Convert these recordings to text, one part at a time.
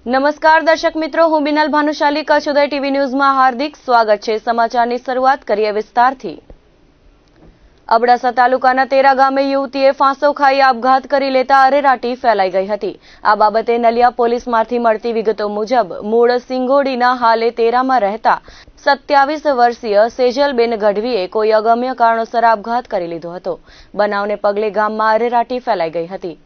નમસ્કાર દર્શક મિત્રો, હું બિનલ ભાનુશાલી કચ્છ ઉદય ટીવી ન્યૂઝમાં હાર્દિક સ્વાગત છે। સમાચારની શરૂઆત કરીએ વિસ્તારથી। અબડાસા તાલુકાના તેરા ગામે યુવતીએ ફાંસો ખાઈ આપઘાત કરી લેતા અરેરાટી ફેલાઈ ગઈ હતી। આ બાબતે નલિયા પોલીસમાંથી મળતી વિગતો મુજબ મૂળ સિંગોડીના હાલે તેરામાં રહેતા 27 વર્ષીય સેજલબેન ગઢવીએ કોઈ અગમ્ય કારણોસર આપઘાત કરી લીધો હતો। બનાવને પગલે ગામમાં અરેરાટી ફેલાઈ ગઈ હતી।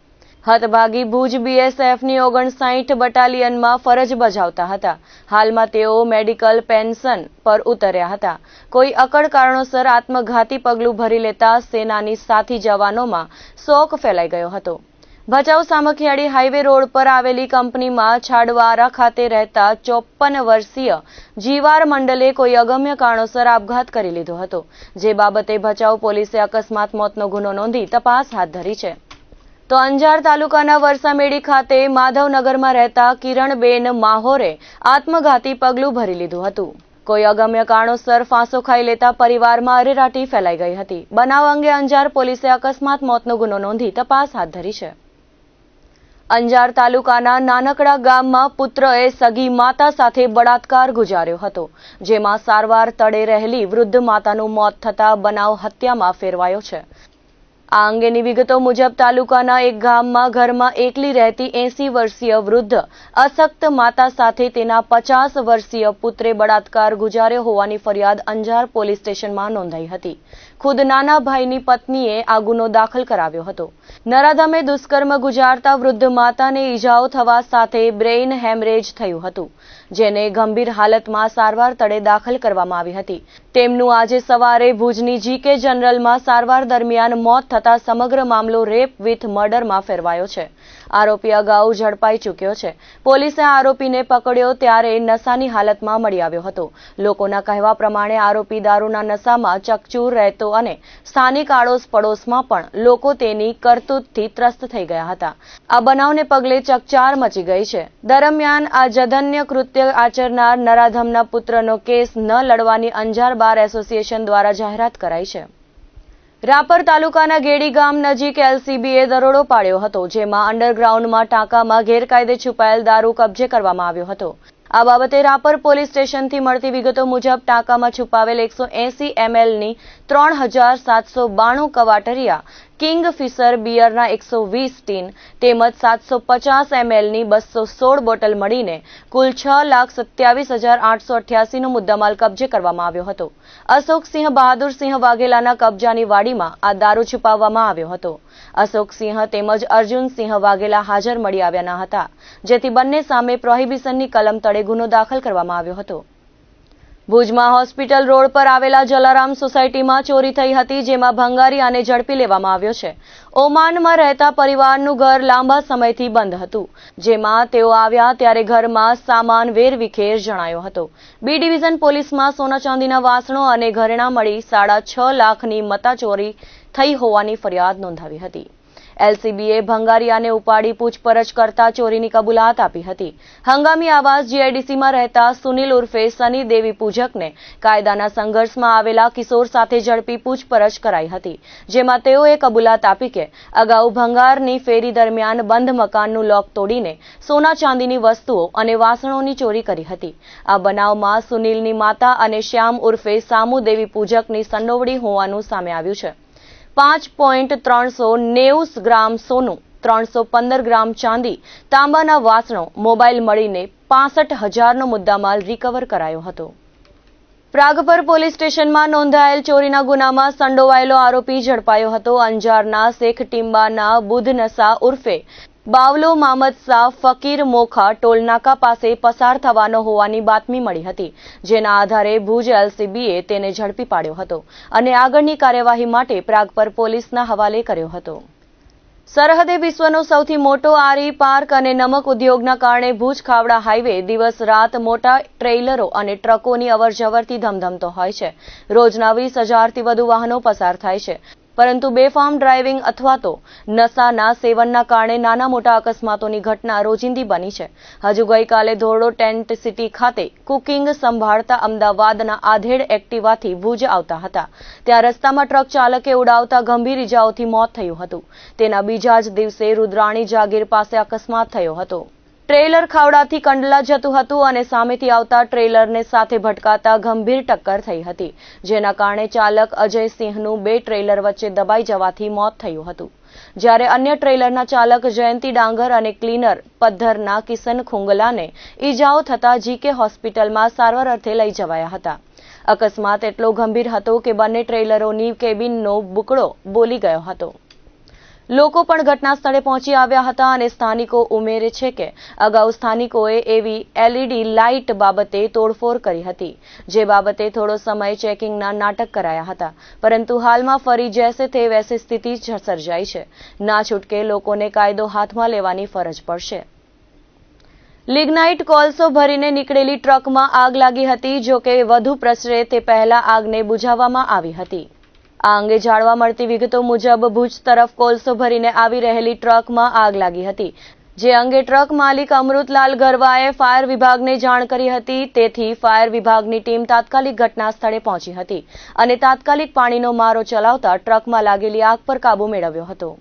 હતભાગી ભુજ બીએસએફની 59 બટાલિયનમાં ફરજ બજાવતા હતા। હાલમાં તેઓ મેડિકલ પેન્શન પર ઉતર્યા હતા। કોઈ અકળ કારણોસર આત્મઘાતી પગલું ભરી લેતા સેનાની સાથી જવાનોમાં શોક ફેલાઈ ગયો હતો। ભચાઉ સામખિયાળી હાઈવે રોડ પર આવેલી કંપનીમાં છાડવારા ખાતે રહેતા 54 વર્ષીય જીવાર મંડલે કોઈ અગમ્ય કારણોસર આપઘાત કરી લીધો હતો, જે બાબતે ભચાઉ પોલીસે અકસ્માત મોતનો ગુનો નોંધી તપાસ હાથ ધરી છે। તો અંજાર તાલુકાના વરસામેડી ખાતે માધવનગરમાં રહેતા કિરણબેન માહોરે આત્મઘાતી પગલું ભરી લીધું હતું। કોઈ અગમ્ય કારણોસર ફાંસો ખાઈ લેતા પરિવારમાં અરેરાટી ફેલાઈ ગઈ હતી। બનાવ અંગે અંજાર પોલીસે અકસ્માત મોતનો ગુનો નોંધી તપાસ હાથ ધરી છે। અંજાર તાલુકાના નાનકડા ગામમાં પુત્રએ સગી માતા સાથે બળાત્કાર ગુજાર્યો હતો, જેમાં સારવાર તળે રહેલી વૃદ્ધ માતાનું મોત થતા બનાવ હત્યામાં ફેરવાયો છે। આ અંગેની વિગતો મુજબ તાલુકાના એક ગામમાં ઘરમાં એકલી રહેતી 80 વર્ષીય વૃદ્ધ અશક્ત માતા સાથે તેના 50 વર્ષીય પુત્રે બળાત્કાર ગુજાર્યો હોવાની ફરિયાદ અંજાર પોલીસ સ્ટેશનમાં નોંધાઈ હતી। ખુદ નાના ભાઈની પત્નીએ આ ગુનો દાખલ કરાવ્યો હતો। નરાધમે દુષ્કર્મ ગુજારતા વૃદ્ધ માતાને ઈજાઓ થવા સાથે બ્રેઇન હેમરેજ થયું હતું, જેને ગંભીર હાલતમાં સારવાર તળે દાખલ કરવામાં આવી હતી। તેમનું આજે સવારે ભુજની જીકે જનરલમાં સારવાર દરમિયાન મોત થતા સમગ્ર મામલો રેપ વિથ મર્ડરમાં ફેરવાયો છે। આરોપી અગાઉ ઝડપાઈ ચૂક્યો છે। પોલીસે આરોપીને પકડ્યો ત્યારે નશાની હાલતમાં મળી આવ્યો હતો। લોકોના કહેવા પ્રમાણે આરોપી દારૂના નશામાં ચકચૂર રહેતો અને સ્થાનિક આડોશ પડોશમાં પણ લોકો તેની કરતૂતથી ત્રસ્ત થઈ ગયા હતા। આ બનાવને પગલે ચકચાર મચી ગઈ છે। દરમિયાન આ જધન્ય કૃત્ય આચરનાર નરાધમના પુત્રનો કેસ ન લડવાની અંજાર બાર એસોસિએશન દ્વારા જાહેરાત કરાઈ છે। રાપર તાલુકાના ગેડી ગામ નજીક એલસીબીએ દરોડો પાડ્યો હતો, જેમાં અંડરગ્રાઉન્ડમાં ટાંકામાં ગેરકાયદે છુપાયેલ દારૂ કબજે કરવામાં આવ્યો હતો। આ બાબતે રાપર પોલીસ સ્ટેશનથી મળતી વિગતો મુજબ ટાંકામાં છુપાવેલ 180 mlની 3792 કવાટરિયા કિંગફિશર બિયરના 120 ટીન તેમજ 750 mlની 216 બોટલ મળીને કુલ 6,27,888નો મુદ્દામાલ કબજે કરવામાં આવ્યો હતો। અશોકસિંહ બહાદુરસિંહ વાઘેલાના કબજાની વાડીમાં આ દારૂ છુપાવવામાં આવ્યો હતો। અશોકસિંહ તેમજ અર્જુનસિંહ વાઘેલા હાજર મળી આવ્યા ન હતા, જેથી બંને સામે પ્રોહિબિશનની કલમ તળે ગુનો દાખલ કરવામાં આવ્યો હતો। ભુજમાં હોસ્પિટલ રોડ પર આવેલા જલારામ સોસાયટીમાં ચોરી થઈ હતી, જેમાં ભંગારિયાને ઝડપી લેવામાં આવ્યો છે। ઓમાનમાં રહેતા પરિવારનું ઘર લાંબા સમયથી બંધ હતું, જેમાં તેઓ આવ્યા ત્યારે ઘરમાં સામાન વેરવિખેર જણાયો હતો। બી ડિવિઝન પોલીસમાં સોના ચાંદીના વાસણો અને ઘરેણાં મળી 6.5 લાખની મત્તા ચોરી થઈ હોવાની ફરિયાદ નોંધાવી હતી। એલસીબીએ ભંગારિયાને ઉપાડી પૂછપરછ કરતા ચોરીની કબૂલાત આપી હતી। હંગામી આવાસ જીઆઈડીસીમાં રહેતા સુનિલ ઉર્ફે સની દેવી પૂજકને કાયદાના સંઘર્ષમાં આવેલા કિશોર સાથે ઝડપી પૂછપરછ કરાઈ હતી, જેમાં તેઓએ કબૂલાત આપી કે અગાઉ ભંગારની ફેરી દરમિયાન બંધ મકાનનું લોક તોડીને સોના ચાંદીની વસ્તુઓ અને વાસણોની ચોરી કરી હતી। આ બનાવમાં સુનિલની માતા અને શ્યામ ઉર્ફે સામુ દેવી પૂજકની સંડોવણી હોવાનું સામે આવ્યું છે। 5.390 ગ્રામ સોનું, 315 ગ્રામ ચાંદી, તાંબાના વાસણો, મોબાઈલ મળીને 65,000નો મુદ્દામાલ રિકવર કરાયો હતો। પ્રાગપર પોલીસ સ્ટેશનમાં નોંધાયેલ ચોરીના ગુનામાં સંડોવાયેલો આરોપી ઝડપાયો હતો। અંજારના શેખ ટીમ્બાના બુધનસા ઉર્ફે બાવલો મામદ શાહ ફકીર મોખા ટોલનાકા પાસે પસાર થવાનો હોવાની બાતમી મળી હતી, જેના આધારે ભુજ એલસીબીએ તેને ઝડપી પાડ્યો હતો અને આગળની કાર્યવાહી માટે પ્રાગપર પોલીસના હવાલે કર્યો હતો। સરહદે વિશ્વનો સૌથી મોટો આરી પાર્ક અને નમક ઉદ્યોગના કારણે ભુજ ખાવડા હાઈવે દિવસ રાત મોટા ટ્રેલરો અને ટ્રકોની અવરજવરથી ધમધમતો હોય છે। રોજના 20,000થી વધુ વાહનો પસાર થાય છે, પરંતુ બેફામ ડ્રાઇવિંગ અથવા તો નશાના સેવનના કારણે નાના મોટા અકસ્માતોની ઘટના રોજિંદી બની છે। હજુ ગઈકાલે ધોરડો ટેન્ટ સિટી ખાતે કુકિંગ સંભાળતા અમદાવાદના આધેડ એક્ટિવાથી ભુજ આવતા હતા, ત્યાં રસ્તામાં ટ્રક ચાલકે ઉડાવતા ગંભીર ઇજાઓથી મોત થયું હતું। તેના બીજા જ દિવસે રુદ્રાણી જાગીર પાસે અકસ્માત થયો હતો। ટ્રેલર ખાવડાથી કંડલા જતું હતું અને સામેથી આવતા ટ્રેલરને સાથે ભટકાતા ગંભીર ટક્કર થઈ હતી, જેના કારણે ચાલક અજયસિંહનું બે ટ્રેલર વચ્ચે દબાઈ જવાથી મોત થયું હતું, જ્યારે અન્ય ટ્રેલરના ચાલક જયંતિ ડાંગર અને ક્લીનર પદ્ધરના કિશન ખુંગલાને ઈજાઓ થતા જીકે હોસ્પિટલમાં સારવાર અર્થે લઈ જવાયા હતા. અકસ્માત એટલો ગંભીર હતો કે બંને ટ્રેલરોની કેબિનનો બુકડો બોલી ગયો હતો. લોકો પણ ઘટના સ્થળે પહોંચી આવ્યા હતા અને સ્થાનિકો ઉમેરે છે કે અગાઉ સ્થાનિકોએ એવી એલઈડી લાઇટ બાબતે તોડફોડ કરી હતી, જે બાબતે થોડો સમય ચેકિંગના નાટક કરાયા હતા, પરંતુ હાલમાં ફરી જૈસે તે વૈસે સ્થિતિ સર્જાઈ છે. ના છૂટકે લોકોને કાયદો હાથમાં લેવાની ફરજ પડશે. લિગ્નાઇટ કોલસો ભરીને નીકળેલી ટ્રકમાં આગ લાગી હતી, જો કે વધુ પ્રસરે તે પહેલા આગને બુઝાવવામાં આવી હતી. આ અંગે જાણવા મળતી વિગતો મુજબ ભુજ તરફ કોલસો ભરીને આવી રહેલી ટ્રકમાં આગ લાગી હતી, જે અંગે ટ્રક માલિક અમૃતલાલ ગરવાએ ફાયર વિભાગને જાણ કરી હતી. તેથી ફાયર વિભાગની ટીમ તાત્કાલિક ઘટના સ્થળે પહોંચી હતી અને તાત્કાલિક પાણીનો મારો ચલાવતા ટ્રકમાં લાગેલી આગ પર કાબુ મેળવ્યો હતો.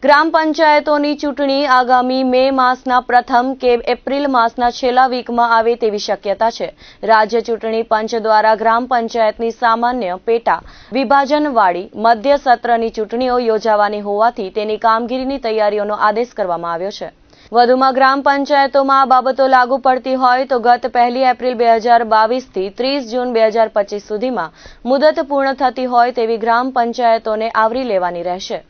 ગ્રામ પંચાયતોની ચૂંટણી આગામી મે માસના પ્રથમ કે એપ્રિલ માસના છેલ્લા વીકમાં આવે તેવી શક્યતા છે. રાજ્ય ચૂંટણી પંચ દ્વારા ગ્રામ પંચાયતની સામાન્ય પેટા વિભાજનવાળી મધ્ય સત્રની ચૂંટણીઓ યોજાવાની હોવાથી તેની કામગીરીની તૈયારીઓનો આદેશ કરવામાં આવ્યો છે. વધુમાં ગ્રામ પંચાયતોમાં આ બાબતો લાગુ પડતી હોય તો ગત 1 એપ્રિલ 2022 થી 30 જૂન 2025 સુધીમાં મુદત પૂર્ણ થતી હોય તેવી ગ્રામ પંચાયતોને આવરી લેવાની રહેશે.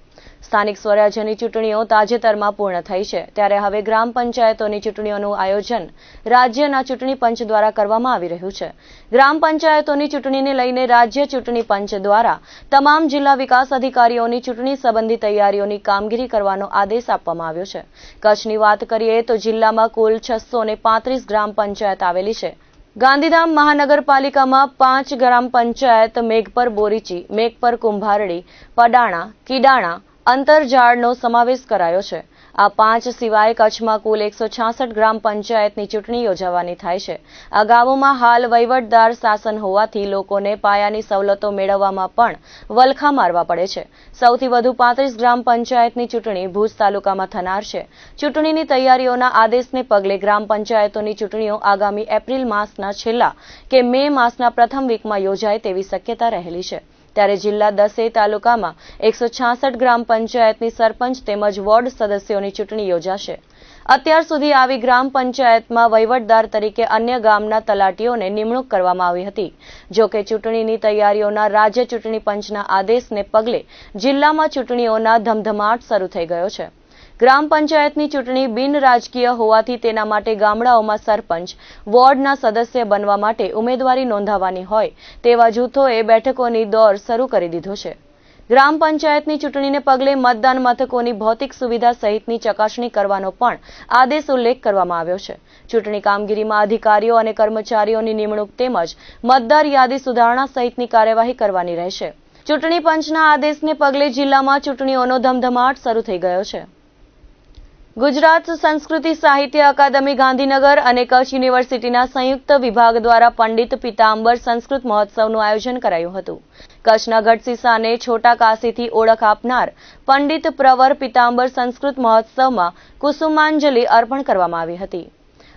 સ્થાનિક સ્વરાજ્યની ચૂંટણીઓ તાજેતરમાં પૂર્ણ થઈ છે, ત્યારે હવે ગ્રામ પંચાયતોની ચૂંટણીઓનું આયોજન રાજ્યના ચૂંટણી પંચ દ્વારા કરવામાં આવી રહ્યું છે. ગ્રામ પંચાયતોની ચૂંટણીને લઈને રાજ્ય ચૂંટણી પંચ દ્વારા તમામ જિલ્લા વિકાસ અધિકારીઓની ચૂંટણી સંબંધી તૈયારીઓની કામગીરી કરવાનો આદેશ આપવામાં આવ્યો છે. કચ્છની વાત કરીએ તો જિલ્લામાં કુલ 635 ગ્રામ પંચાયત આવેલી છે. ગાંધીધામ મહાનગરપાલિકામાં 5 ગ્રામ પંચાયત મેઘપર બોરીચી, મેઘપર કુંભારડી, પડાણા, કીડાણા, અંતરજાળનો સમાવેશ કરાયો છે. આ 5 સિવાય કચ્છમાં કુલ 166 ગ્રામ પંચાયતની ચૂંટણી યોજાવાની થાય છે. આ ગામોમાં હાલ વહીવટદાર શાસન હોવાથી લોકોને પાયાની સવલતો મેળવવામાં પણ વલખા મારવા પડે છે. સૌથી વધુ 35 ગ્રામ પંચાયતની ચૂંટણી ભુજ તાલુકામાં થનાર છે. ચૂંટણીની તૈયારીઓના આદેશને પગલે ગ્રામ પંચાયતોની ચૂંટણીઓ આગામી એપ્રિલ માસના છેલ્લા કે મે માસના પ્રથમ વીકમાં યોજાય તેવી શક્યતા રહેલી છે. ત્યારે જિલ્લા 10 તાલુકામાં 166 ગ્રામ પંચાયતની સરપંચ તેમજ વોર્ડ સદસ્યોની ચૂંટણી યોજાશે. અત્યાર સુધી આવી ગ્રામ પંચાયતમાં વહીવટદાર તરીકે અન્ય ગામના તલાટીઓને નિમણૂક કરવામાં આવી હતી. જો કે ચૂંટણીની તૈયારીઓના રાજ્ય ચૂંટણી પંચના આદેશને પગલે જિલ્લામાં ચૂંટણીઓના ધમધમાટ શરૂ થઈ ગયો છે. ગ્રામ પંચાયતની ચૂંટણી બિનરાજકીય હોવાથી તેના માટે ગામડાઓમાં સરપંચ, વોર્ડના સદસ્ય બનવા માટે ઉમેદવારી નોંધાવવાની હોય તેવા જૂથોએ બેઠકોની દોર શરૂ કરી દીધો છે. ગ્રામ પંચાયતની ચૂંટણીને પગલે મતદાન મથકોની ભૌતિક સુવિધા સહિતની ચકાસણી કરવાનો પણ આદેશ ઉલ્લેખ કરવામાં આવ્યો છે. ચૂંટણી કામગીરીમાં અધિકારીઓ અને કર્મચારીઓની નિમણૂક તેમજ મતદાર યાદી સુધારણા સહિતની કાર્યવાહી કરવાની રહેશે. ચૂંટણી પંચના આદેશને પગલે જિલ્લામાં ચૂંટણીઓનો ધમધમાટ શરૂ થઈ ગયો છે. ગુજરાત સંસ્કૃતિ સાહિત્ય અકાદમી ગાંધીનગર અને કચ્છ યુનિવર્સિટીના સંયુક્ત વિભાગ દ્વારા પંડિત પિતાંબર સંસ્કૃત મહોત્સવનું આયોજન કરાયું હતું. કચ્છના ગઢસીસાને છોટા કાશીથી ઓળખ આપનાર પંડિત પ્રવર પિતાંબર સંસ્કૃત મહોત્સવમાં કુસુમાંજલિ અર્પણ કરવામાં આવી હતી.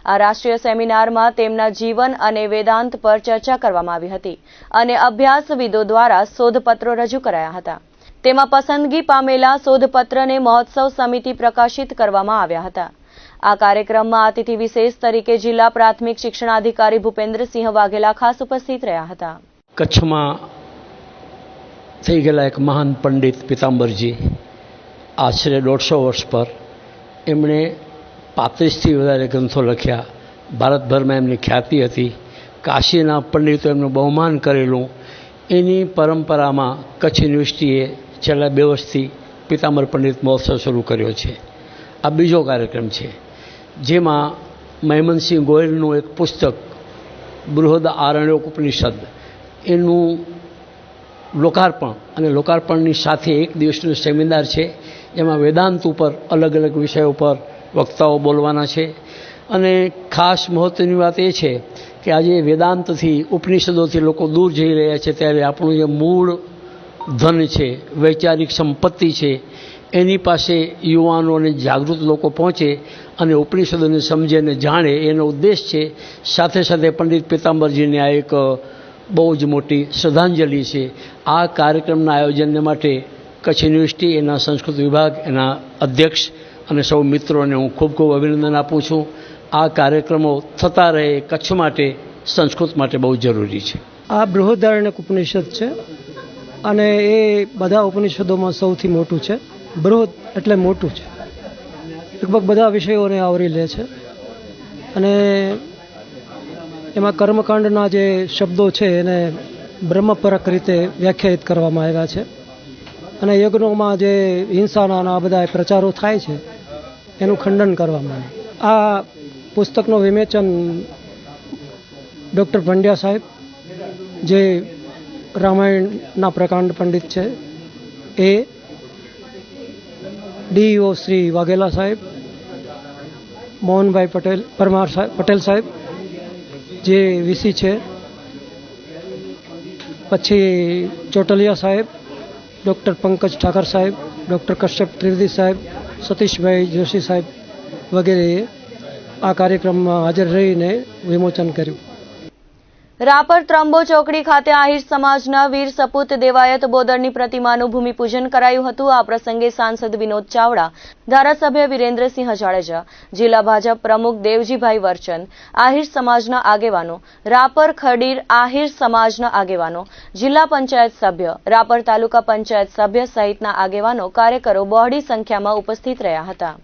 આ રાષ્ટ્રીય સેમિનારમાં તેમના જીવન અને વેદાંત પર ચર્ચા કરવામાં આવી હતી અને અભ્યાસવિદો દ્વારા શોધપત્રો રજૂ કરાયા હતા. તેમાં પસંદગી પામેલા શોધપત્રને મહોત્સવ સમિતિ પ્રકાશિત કરવામાં આવ્યા હતા. આ કાર્યક્રમમાં અતિથિ વિશેષ તરીકે જિલ્લા પ્રાથમિક શિક્ષણાધિકારી ભૂપેન્દ્રસિંહ વાઘેલા ખાસ ઉપસ્થિત રહ્યા હતા. કચ્છમાં થઈ ગયેલા એક મહાન પંડિત પિતાંબરજી આશરે 150 વર્ષ પર એમણે 35થી વધારે ગ્રંથો લખ્યા. ભારતભરમાં એમની ખ્યાતિ હતી. કાશીના પંડિતો એમનું બહુમાન કરેલું. એની પરંપરામાં કચ્છ યુનિવર્સિટીએ છેલ્લા 2 વર્ષથી પિતાંબર પંડિત મહોત્સવ શરૂ કર્યો છે. આ બીજો કાર્યક્રમ છે, જેમાં મહેમનસિંહ ગોયલનું એક પુસ્તક બૃહદ આરણ્યક ઉપનિષદ એનું લોકાર્પણ અને લોકાર્પણની સાથે 1 દિવસનો સેમિનાર છે. એમાં વેદાંત ઉપર અલગ અલગ વિષયો પર વક્તાઓ બોલવાના છે. અને ખાસ મહત્ત્વની વાત એ છે કે આજે વેદાંતથી ઉપનિષદોથી લોકો દૂર જઈ રહ્યા છે, ત્યારે આપણું જે મૂળ ધન છે, વૈચારિક સંપત્તિ છે, એની પાસે યુવાનો અને જાગૃત લોકો પહોંચે અને ઉપનિષદોને સમજે અને જાણે એનો ઉદ્દેશ છે. સાથે સાથે પંડિત પીતાંબરજીને આ એક બહુ જ મોટી શ્રદ્ધાંજલિ છે. આ કાર્યક્રમના આયોજનને માટે કચ્છ યુનિવર્સિટી, એના સંસ્કૃત વિભાગ, એના અધ્યક્ષ અને સૌ મિત્રોને હું ખૂબ ખૂબ અભિનંદન આપું છું. આ કાર્યક્રમો થતા રહે, કચ્છ માટે, સંસ્કૃત માટે બહુ જરૂરી છે. આ બૃહદારણ્યક ઉપનિષદ છે અને એ બધા ઉપનિષદોમાં સૌથી મોટું છે. બૃહદ એટલે મોટું છે, લગભગ બધા વિષયોને આવરી લે છે અને એમાં કર્મકાંડના જે શબ્દો છે એને બ્રહ્મપરક રીતે વ્યાખ્યાયિત કરવામાં આવ્યા છે અને યજ્ઞોમાં જે હિંસાના આ બધા પ્રચારો થાય છે એનું ખંડન કરવામાં આવ્યું. આ પુસ્તકનું વિવેચન ડૉક્ટર પંડ્યા સાહેબ, જે રામાયણના પ્રકાંડ પંડિત છે, એ ડીઈઓ શ્રી વાઘેલા સાહેબ, મોહનભાઈ પટેલ સાહેબ જે વીસી છે, પછી ચોટલિયા સાહેબ, ડૉક્ટર પંકજ ઠાકર સાહેબ, ડૉક્ટર કશ્યપ ત્રિવેદી સાહેબ, સતીશભાઈ જોશી સાહેબ વગેરેએ આ કાર્યક્રમમાં હાજર રહીને વિમોચન કર્યું. રાપર ત્રંબો ચોકડી ખાતે આહિર સમાજના વીર સપૂત દેવાયત બોદરની પ્રતિમાનું ભૂમિપૂજન કરાયું હતું. આ પ્રસંગે સાંસદ વિનોદ ચાવડા, ધારાસભ્ય વિરેન્દ્રસિંહ જાડેજા, જિલ્લા ભાજપ પ્રમુખ દેવજીભાઈ વરચંદ, આહિર સમાજના આગેવાનો, રાપર ખડીર આહિર સમાજના આગેવાનો, જિલ્લા પંચાયત સભ્ય, રાપર તાલુકા પંચાયત સભ્ય સહિતના આગેવાનો, કાર્યકરો બહોળી સંખ્યામાં ઉપસ્થિત રહ્યા હતા.